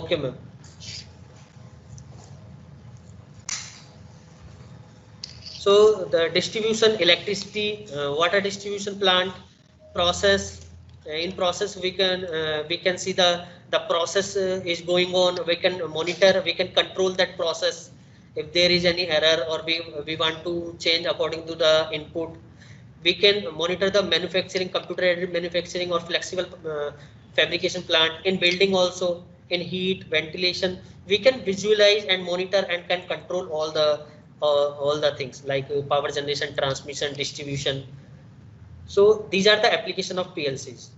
Okay, ma'am. So the distribution, electricity, water distribution plant, process. In process, we can see the process is going on. We can monitor, we can control that process. If there is any error or we want to change according to the input, we can monitor the manufacturing, computer aided manufacturing or flexible fabrication plant. In building also, in heat, ventilation, we can visualize and monitor and can control all the things like power generation, transmission, distribution. So these are the application of PLCs.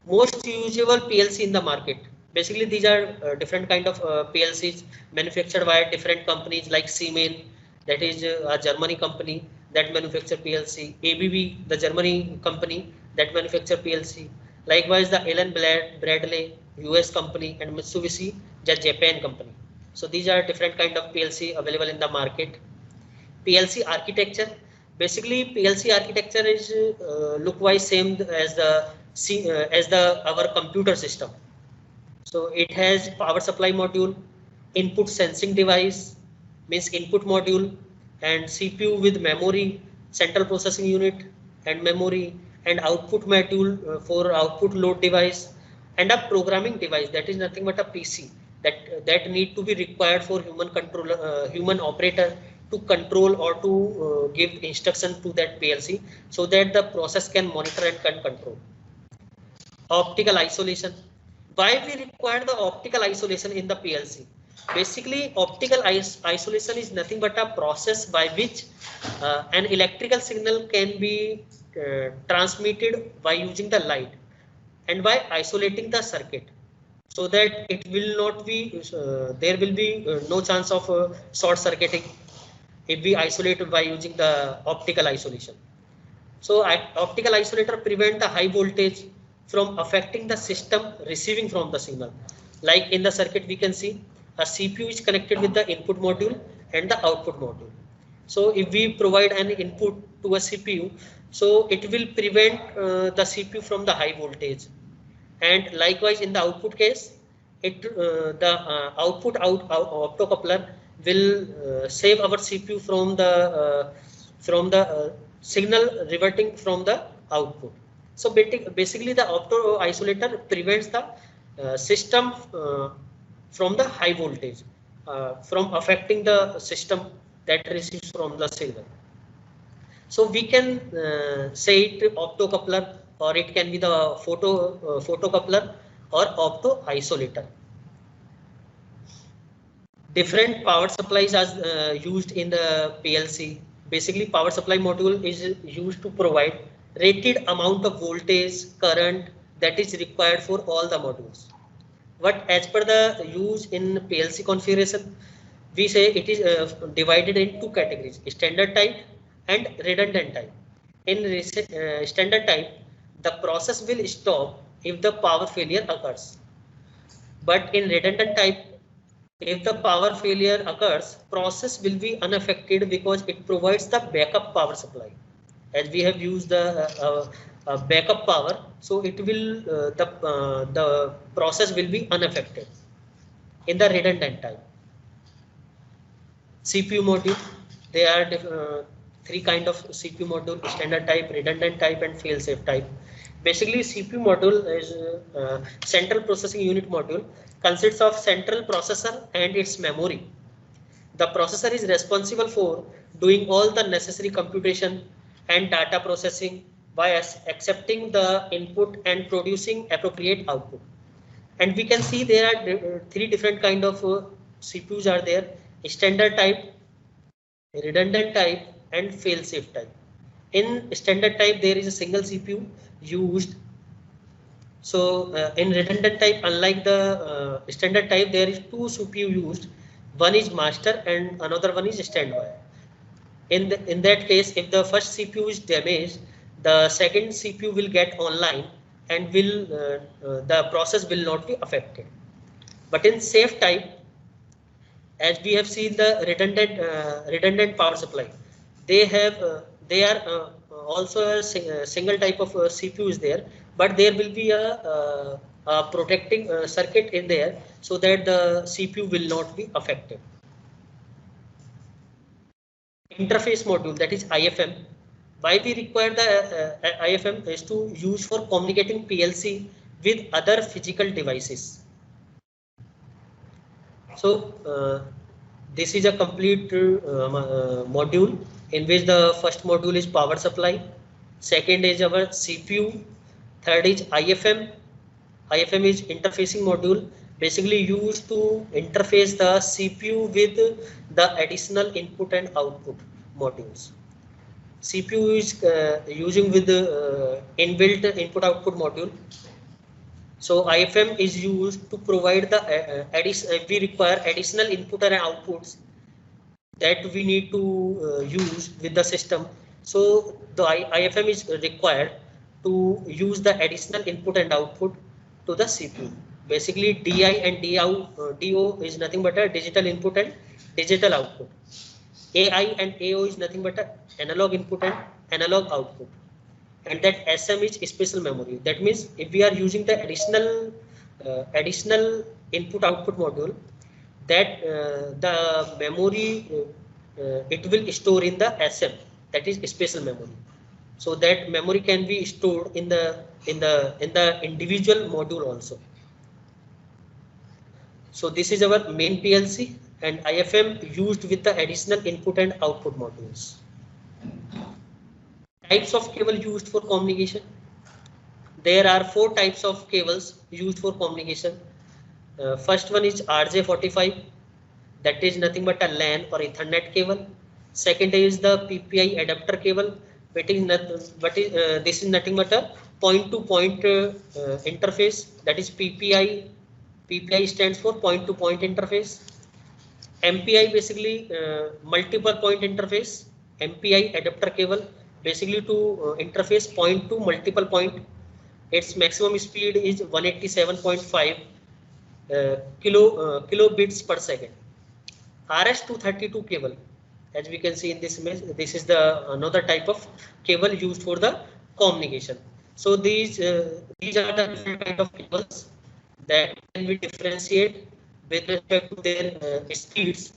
Most usable PLC in the market. Basically, these are different kind of PLCs manufactured by different companies like Siemens, that is a Germany company that manufacture PLC. ABB, the Germany company that manufacture PLC. Likewise, the Allen Bradley, US company, and Mitsubishi, the Japan company. So these are different kind of PLC available in the market. PLC architecture. Basically, PLC architecture is look-wise same as our computer system. So it has power supply module, input sensing device, means input module, and CPU with memory, central processing unit, and memory, and output module for output load device, and a programming device that is nothing but a PC that need to be required for human controller, human operator to control or to give instruction to that PLC so that the process can monitor and can control. Optical isolation. Why we require the optical isolation in the PLC? Basically, optical isolation is nothing but a process by which an electrical signal can be transmitted by using the light and by isolating the circuit so that it will not be there will be no chance of short circuiting if we isolate by using the optical isolation. So optical isolator prevent the high voltage from affecting the system receiving from the signal. Like in the circuit, we can see a CPU is connected with the input module and the output module. So if we provide an input to a CPU, so it will prevent the CPU from the high voltage. And likewise in the output case, the output optocoupler will save our CPU from the signal reverting from the output. So basically the opto isolator prevents the system from the high voltage from affecting the system that receives from the signal. So we can say it optocoupler, or it can be the photocoupler or opto isolator. Different power supplies are used in the PLC. Basically, power supply module is used to provide rated amount of voltage, current that is required for all the modules. But as per the use in PLC configuration, we say it is divided in two categories: standard type and redundant type. In standard type, the process will stop if the power failure occurs. But in redundant type, if the power failure occurs, process will be unaffected because it provides the backup power supply. As we have used the backup power, so it will the process will be unaffected in the redundant type. CPU module, there are three kind of CPU module: standard type, redundant type, and fail-safe type. Basically, CPU module is central processing unit module, consists of central processor and its memory. The processor is responsible for doing all the necessary computation and data processing by accepting the input and producing appropriate output. And we can see there are three different kind of CPUs are there: standard type, redundant type, and fail-safe type. In standard type, there is a single CPU used. So in redundant type, unlike the standard type, there is two CPU used. One is master and another one is standby. In that case, if the first CPU is damaged, the second CPU will get online and will the process will not be affected. But in safe type, as we have seen the redundant power supply, they are also a single type of CPU is there, but there will be a protecting circuit in there so that the CPU will not be affected. Interface module, that is IFM. Why we require the IFM is to use for communicating PLC with other physical devices. So this is a complete module in which the first module is power supply, second is our CPU, third is IFM. IFM is interfacing module, basically used to interface the CPU with the additional input and output modules. CPU is using with the inbuilt input output module. So IFM is used to provide the we require additional input and outputs that we need to use with the system. So the IFM is required to use the additional input and output to the CPU. Basically, DI and DO is nothing but a digital input and digital output. AI and AO is nothing but a analog input and analog output. And that SM is special memory. That means if we are using the additional input output module, that the memory it will store in the SM, that is special memory. So that memory can be stored in the individual module also. So this is our main PLC and IFM used with the additional input and output modules. Types of cable used for communication. There are 4 types of cables used for communication. First one is RJ45, that is nothing but a LAN or Ethernet cable. Second is the PPI adapter cable, this is nothing but a point-to-point interface, that is PPI. PPI stands for point-to-point interface. MPI basically multiple point interface. MPI adapter cable basically to interface point to multiple point. Its maximum speed is 187.5 kilobits per second. RS-232 cable, as we can see in this image, this is the another type of cable used for the communication. So these are the different kind of cables that can be differentiate with respect to their speeds.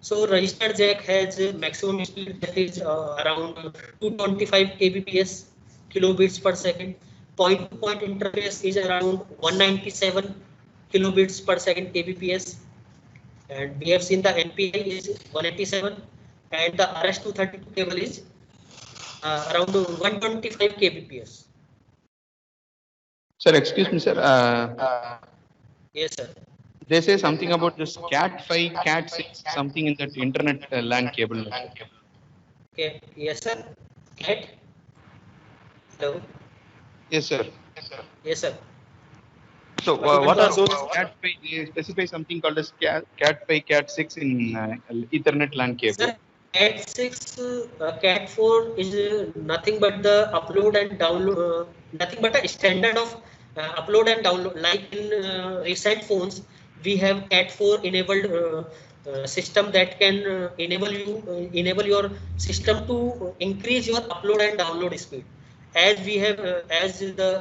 So registered jack has a maximum speed that is around 225 kbps, kilobits per second. Point-to-point interface is around 197 kilobits per second kbps. And we have seen the NPI is 187 and the RS-232 cable is around 125 kbps. Sir, excuse me, sir. Yes, sir. They say something about this Cat5, Cat6, something in that internet LAN cable. Okay. Yes, sir. Cat. Hello. Yes, sir. Yes, sir. So what are those Cat5? They specify something called as Cat5, Cat6 in Ethernet LAN cable. Sir, Cat6, Cat4 is nothing but the upload and download, nothing but a standard of upload and download. Like in recent phones, we have Cat4 enabled system that can enable your system to increase your upload and download speed. As we have,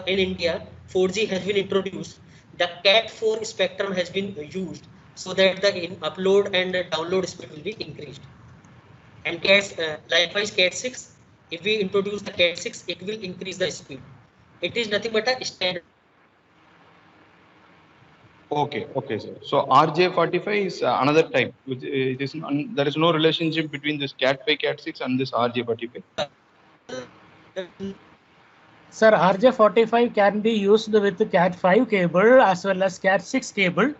in India, 4G has been introduced, the Cat4 spectrum has been used so that the upload and download speed will be increased. And likewise Cat6, if we introduce the Cat6, it will increase the speed. It is nothing but a standard. Okay, sir. So RJ45 is another type. Which there is no relationship between this Cat5, Cat6 and this RJ45. Sir, RJ45 can be used with Cat5 cable as well as Cat6 cable.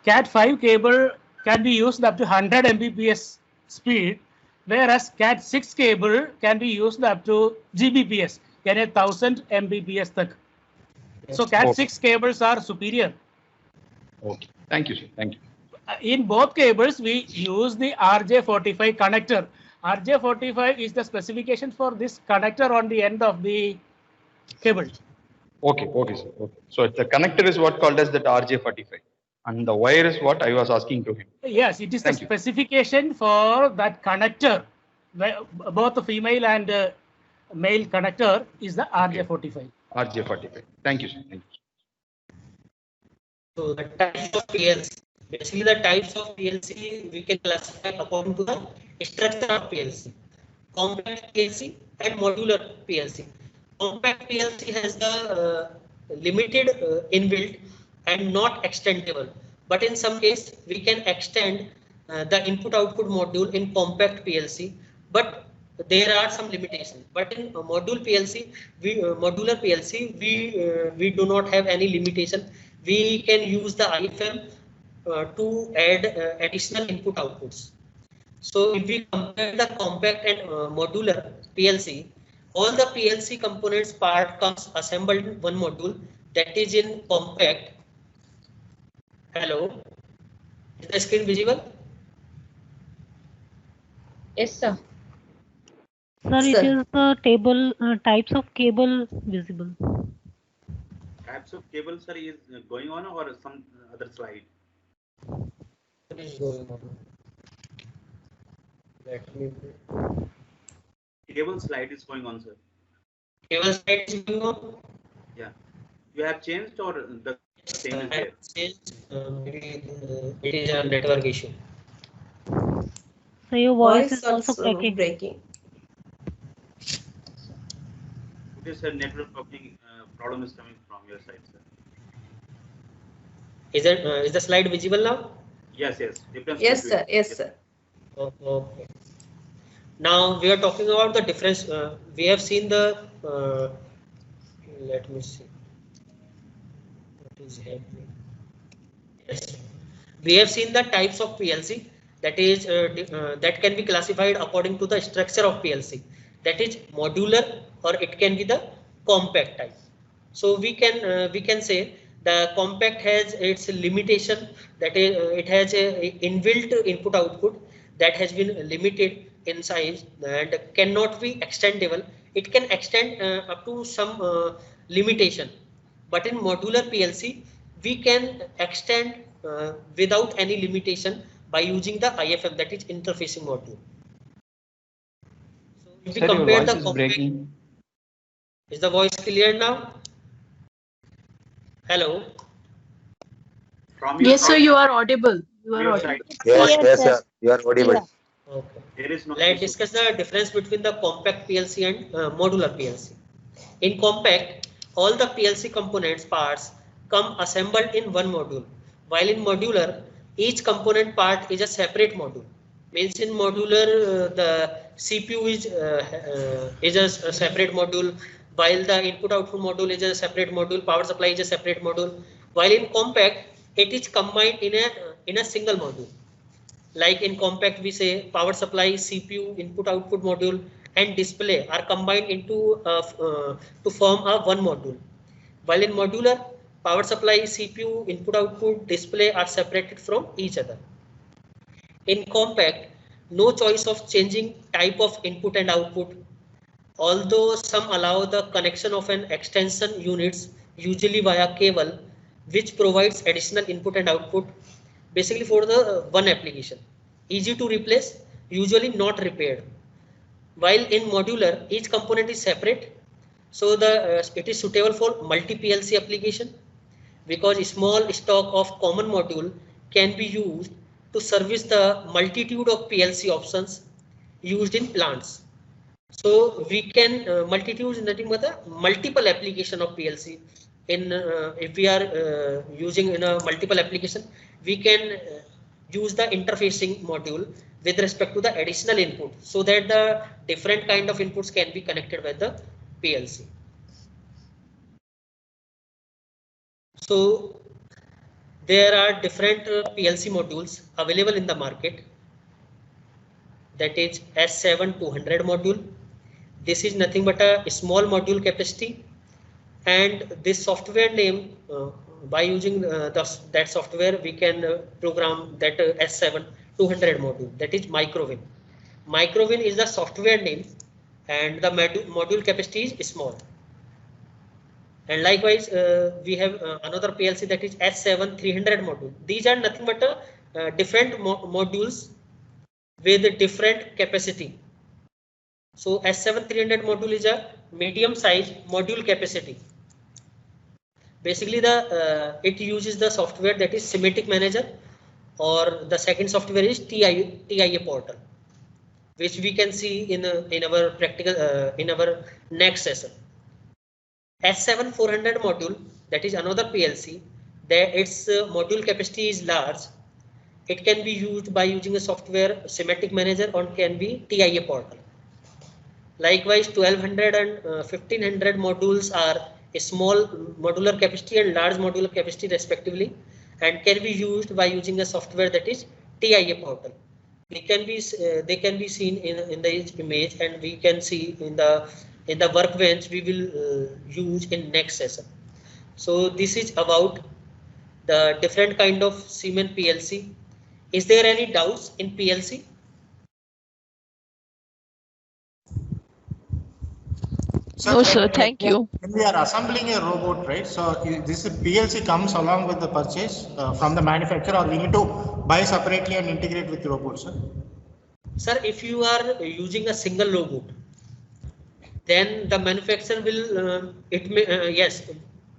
Cat5 cable can be used up to 100 Mbps speed, whereas Cat6 cable can be used up to Gbps, 1000 Mbps tak. So Cat6 cables are superior. Okay, thank you, sir. Thank you. In both cables, we use the RJ45 connector. RJ45 is the specification for this connector on the end of the cable. Okay, sir. Okay. So the connector is what called as that RJ45, and the wire is what I was asking to him. Yes, it is the specification for that connector. Both the female and male connector is the RJ45. RJ45. Thank you, sir. Thank you. So the types of PLC, basically the types of PLC we can classify according to the structure of PLC. Compact PLC and modular PLC. Compact PLC has the limited inbuilt and not extendable. But in some case, we can extend the input-output module in compact PLC. But there are some limitations. But in modular PLC, we do not have any limitation. We can use the IFM to add additional input outputs. So if we compare the compact and modular PLC, all the PLC components part comes assembled in one module, that is in compact. Hello, is the screen visible? Yes, sir. Sir, it Sir. is the table types of cable visible. Types of cable, sir, is going on or some other slide? What is going on? Let me. Cable slide is going on, sir. Cable slide is going on. Yeah. You have changed or the same is there? Changed. Maybe it is a network issue. So your voice is also cracking. breaking. It is a network problem is coming from your side, sir. Is the slide visible now? Yes, yes. Difference Yes, between- sir. Yes, sir. Okay. Now we are talking about the difference. We have seen the. Let me see. What is happening? Yes, we have seen the types of PLC. That is that can be classified according to the structure of PLC. That is modular, or it can be the compact type. So we can say the compact has its limitation, that is it has a inbuilt input output that has been limited in size and cannot be extendable. It can extend up to some limitation, but in modular PLC we can extend without any limitation by using the IFM, that is interfacing module. So if we Sir, your compare voice the is compact, breaking. is the voice clear now? Hello. From your Yes, sir, side, you are audible. You are your audible. side, Yes, Yes, yes, sir. sir. You are audible. Okay. there is no Let's issue. discuss the difference between the compact PLC and modular PLC. In compact, all the PLC components parts come assembled in one module, while in modular, each component part is a separate module. Means in modular, the CPU is a separate module, while the input-output module is a separate module, power supply is a separate module. While in compact, it is combined in a single module. Like in compact, we say power supply, CPU, input output module, and display are combined into to form a one module. While in modular, power supply, CPU, input output, display are separated from each other. In compact, no choice of changing type of input and output, although some allow the connection of an extension units, usually via cable, which provides additional input and output basically for the one application. Easy to replace, usually not repaired. While in modular, each component is separate, so it is suitable for multi PLC application, because a small stock of common module can be used to service the multitude of PLC options used in plants. So we can multitude is nothing but a multiple application of PLC. In if we are using in a multiple application, we can use the interfacing module with respect to the additional input, so that the different kind of inputs can be connected with the PLC. So there are different PLC modules available in the market. That is S7 200 module. This is nothing but a small module capacity, and this software name, by using that software, we can program that S7 200 module, that is Microvin. Microvin is the software name, and the module capacity is small. And likewise, we have another PLC, that is S7 300 module. These are nothing but different modules with a different capacity. So S7 300 module is a medium size module capacity. Basically, it uses the software that is Semantic Manager, or the second software is TIA Portal, which we can see in our practical in our next session. S7400 module, that is another PLC, that its module capacity is large. It can be used by using a software Semantic Manager, or can be TIA Portal. Likewise, 1200 and 1500 modules are a small modular capacity and large modular capacity respectively, and can be used by using a software that is TIA Portal. They can be seen in the image, and we can see in the workbench we will use in next session. So this is about the different kind of Siemens PLC. Is there any doubts in PLC? No, sir. Thank you. When we are assembling a robot, right? So this PLC comes along with the purchase from the manufacturer, or we need to buy separately and integrate with the robot, sir? Sir, if you are using a single robot, then the manufacturer will yes.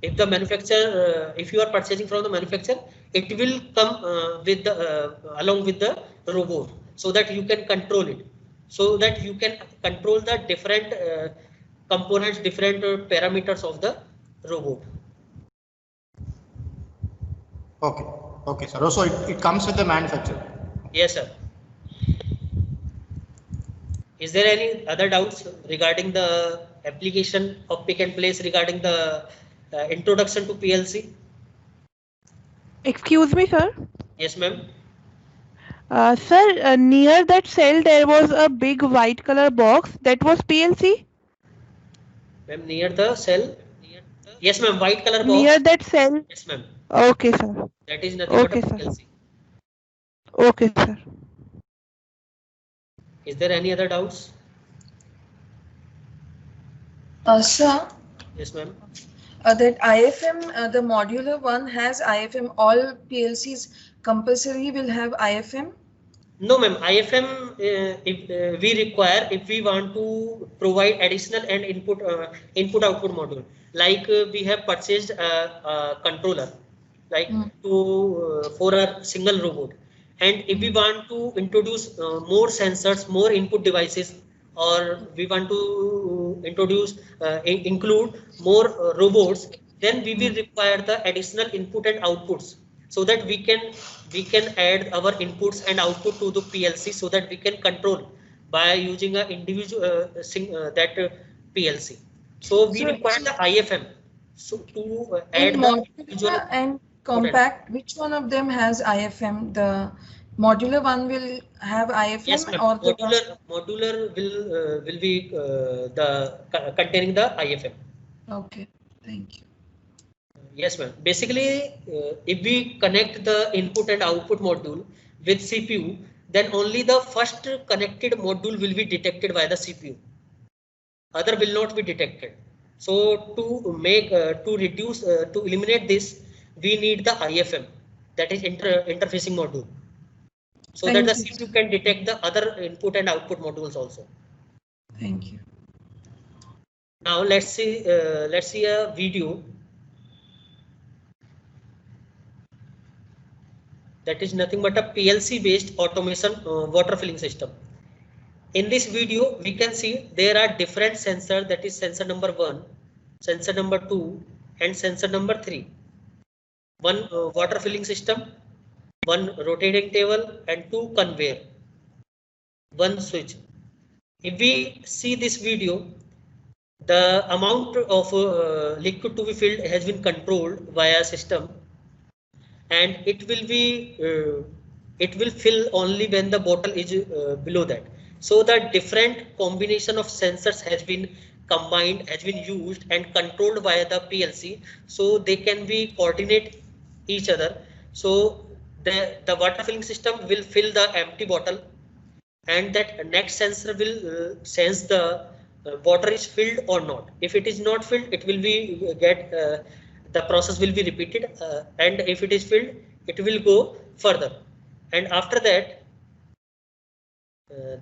If the manufacturer, if you are purchasing from the manufacturer, it will come with the along with the robot, so that you can control it, so that you can control the different components, different parameters of the robot. Okay. Okay, sir. So it comes with the manufacturer. Yes, sir. Is there any other doubts regarding the application of pick and place, regarding the introduction to PLC? Excuse me, sir. Yes, ma'am. Sir, near that cell there was a big white color box. That was PLC? Ma'am, near the cell? Yes, ma'am. White color box. Near that cell? Yes, ma'am. Okay, sir. That is nothing Okay, but a sir. PLC. Okay, sir. Is there any other doubts? Sir, Yes, ma'am. that IFM, the modular one has IFM. All PLCs compulsory will have IFM? No, ma'am. IFM, if we require, if we want to provide additional and input-output module, like we have purchased a controller, like for a single robot, and if we want to introduce more sensors, more input devices, or we want to introduce include more robots, then we will require the additional input and outputs, so that we can add our inputs and output to the PLC, so that we can control by using a individual PLC. So we require the IFM. So to add In the individual modular and compact, which one of them has IFM? The modular one will have IFM? Yes, ma'am. Or the Modular will be containing the IFM. Okay, thank you. Yes, ma'am. Basically, if we connect the input and output module with CPU, then only the first connected module will be detected by the CPU. Other will not be detected. So to eliminate this, we need the IFM, that is interfacing module, so that the CPU can detect the other input and output modules also. Thank you. Now let's see a video. That is nothing but a PLC based automation water filling system. In this video, we can see there are different sensors, that is sensor number 1, sensor number 2, and sensor number 3. One water filling system, one rotating table, and 2 conveyor, one switch. If we see this video, the amount of liquid to be filled has been controlled via a system, and it will fill only when the bottle is below that. So the different combination of sensors has been combined, has been used and controlled via the PLC, so they can be coordinate each other. So the water filling system will fill the empty bottle, and that next sensor will sense the water is filled or not. If it is not filled, it will be the process will be repeated, and if it is filled, it will go further. And after that,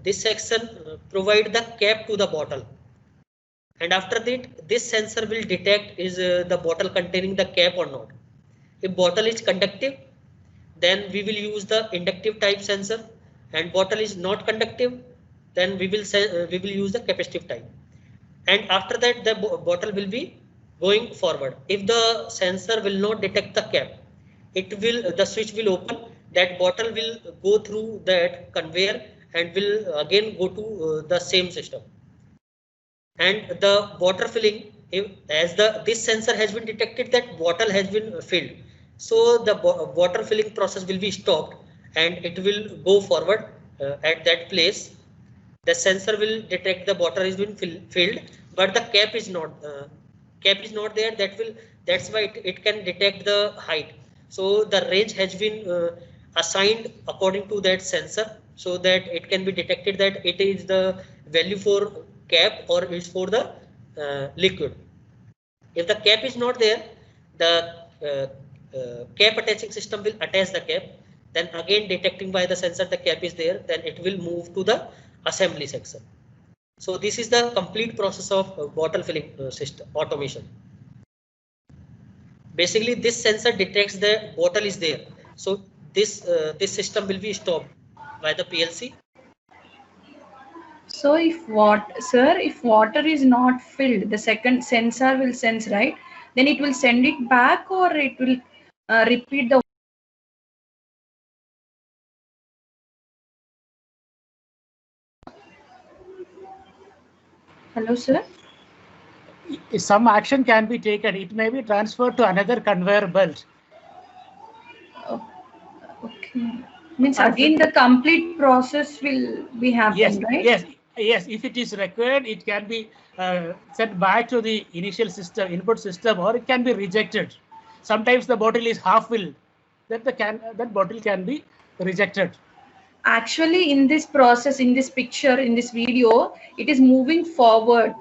this section provide the cap to the bottle, and after that this sensor will detect is the bottle containing the cap or not. If bottle is conductive, then we will use the inductive type sensor, and bottle is not conductive, then we will use the capacitive type. And after that the bottle will be going forward. If the sensor will not detect the cap, the switch will open, that bottle will go through that conveyor and will again go to the same system. And the water filling, as this sensor has been detected that bottle has been filled, so the water filling process will be stopped and it will go forward at that place. The sensor will detect the water is been filled, but the cap is not there. That's why it can detect the height. So the range has been assigned according to that sensor, so that it can be detected that it is the value for cap or is for the liquid. If the cap is not there, the cap attaching system will attach the cap, then again detecting by the sensor the cap is there, then it will move to the assembly section. So this is the complete process of bottle filling system automation. Basically this sensor detects the bottle is there, so this system will be stopped by the PLC. So if water is not filled, the second sensor will sense, right? Then it will send it back, or it will repeat the. Hello, sir. Some action can be taken. It may be transferred to another conveyor belt. Okay. Means again the complete process will be happening, right? Yes. If it is required, it can be sent back to the initial system, input system, or it can be rejected. Sometimes the bottle is half filled. That bottle can be rejected. Actually, in this process, in this picture, in this video, it is moving forward.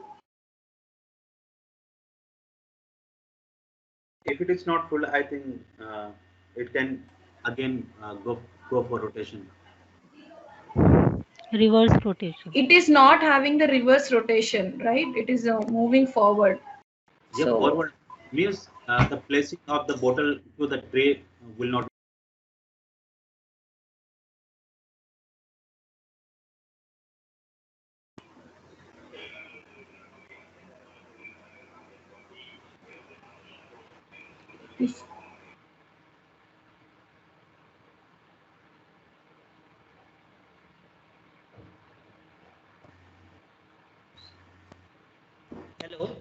If it is not full, I think it can again go for rotation. Reverse rotation. It is not having the reverse rotation, right? It is moving forward. Yeah, so, forward means the placing of the bottle to the tray will not. Yes. Hello.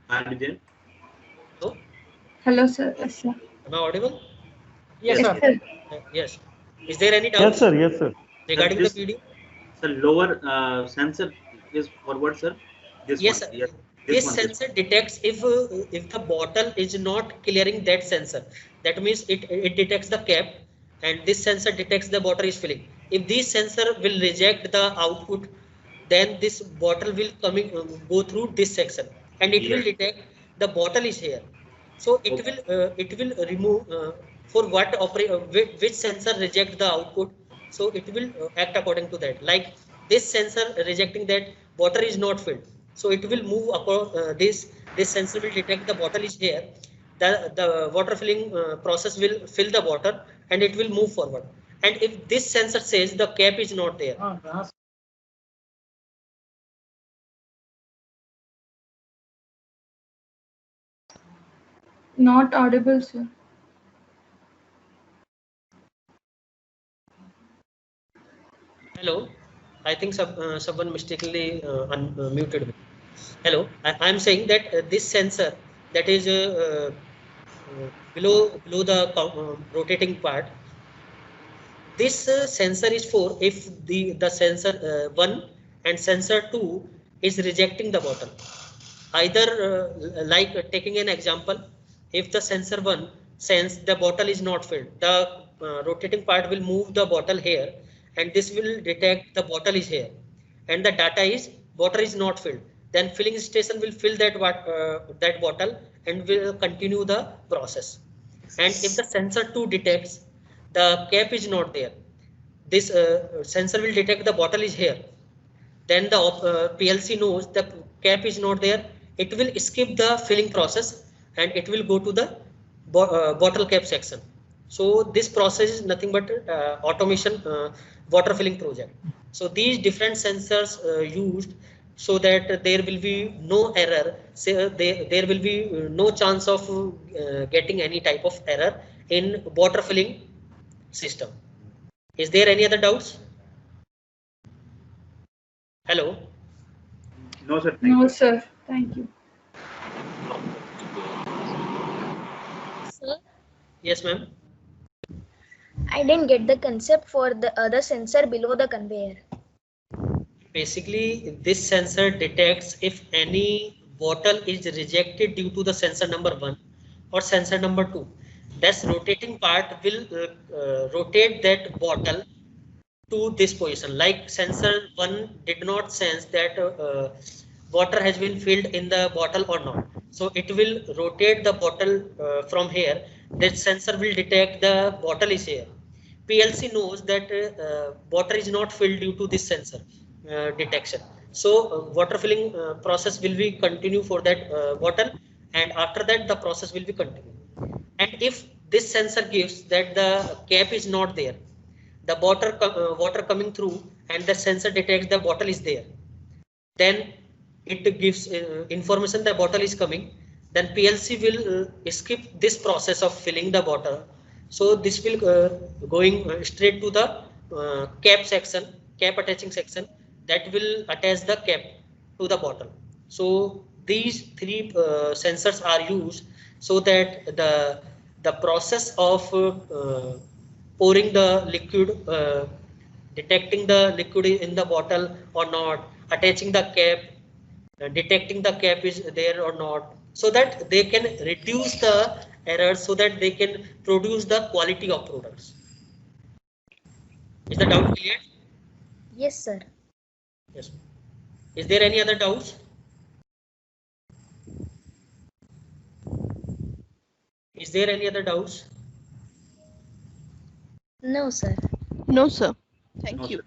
Hello. Hello, sir. Yes, sir. Am I audible? Yes, sir. Yes. Is there any doubt? Yes, sir. Yes, sir. Regarding the video? The lower sensor is forward, sir. Yes, sir. Yes. This sensor detects if the bottle is not clearing that sensor. That means it detects the cap, and this sensor detects the bottle is filling. If this sensor will reject the output, then this bottle will go through this section, and it will detect the bottle is here. So it will remove for which sensor reject the output. So it will act according to that. Like this sensor rejecting that water is not filled, so it will move across this sensor will detect the bottle is here. The water filling process will fill the water and it will move forward. And if this sensor says the cap is not there, Not audible, sir. Hello, I think someone mistakenly unmuted me. Hello, I am saying that this sensor that is below the rotating part, this sensor is for if the sensor 1 and sensor 2 is rejecting the bottle. Either like taking an example, if the sensor 1 sense the bottle is not filled, the rotating part will move the bottle here, and this will detect the bottle is here, and the data is water is not filled. Then filling station will fill that bottle and will continue the process. And if the sensor 2 detects the cap is not there, this sensor will detect the bottle is here. then the PLC knows the cap is not there. It will skip the filling process and it will go to the bottle cap section. So this process is nothing but automation water filling project. So these different sensors used so that there will be no error. There will be no chance of getting any type of error in water filling system. Is there any other doubts? Hello. No, sir. No, sir. Thank you. Sir, Yes, ma'am. I didn't get the concept for the other sensor below the conveyor. Basically, this sensor detects if any bottle is rejected due to the sensor number 1 or sensor number 2. This rotating part will rotate that bottle to this position. Like sensor 1 did not sense that water has been filled in the bottle or not. So it will rotate the bottle from here. That sensor will detect the bottle is here. PLC knows that water is not filled due to this sensor detection. So water filling process will be continue for that bottle, and after that the process will be continue. And if this sensor gives that the cap is not there, the water coming through and the sensor detects the bottle is there, then it gives information the bottle is coming. Then PLC will skip this process of filling the bottle. So this will going straight to the cap section, cap attaching section, that will attach the cap to the bottle. So these three sensors are used so that the process of pouring the liquid, detecting the liquid in the bottle or not, attaching the cap, detecting the cap is there or not, so that they can reduce the errors, so that they can produce the quality of products. Is the doubt clear? Yes, sir. Yes. Is there any other doubts? Is there any other doubts? No, sir. No, sir. Thank No, you. sir.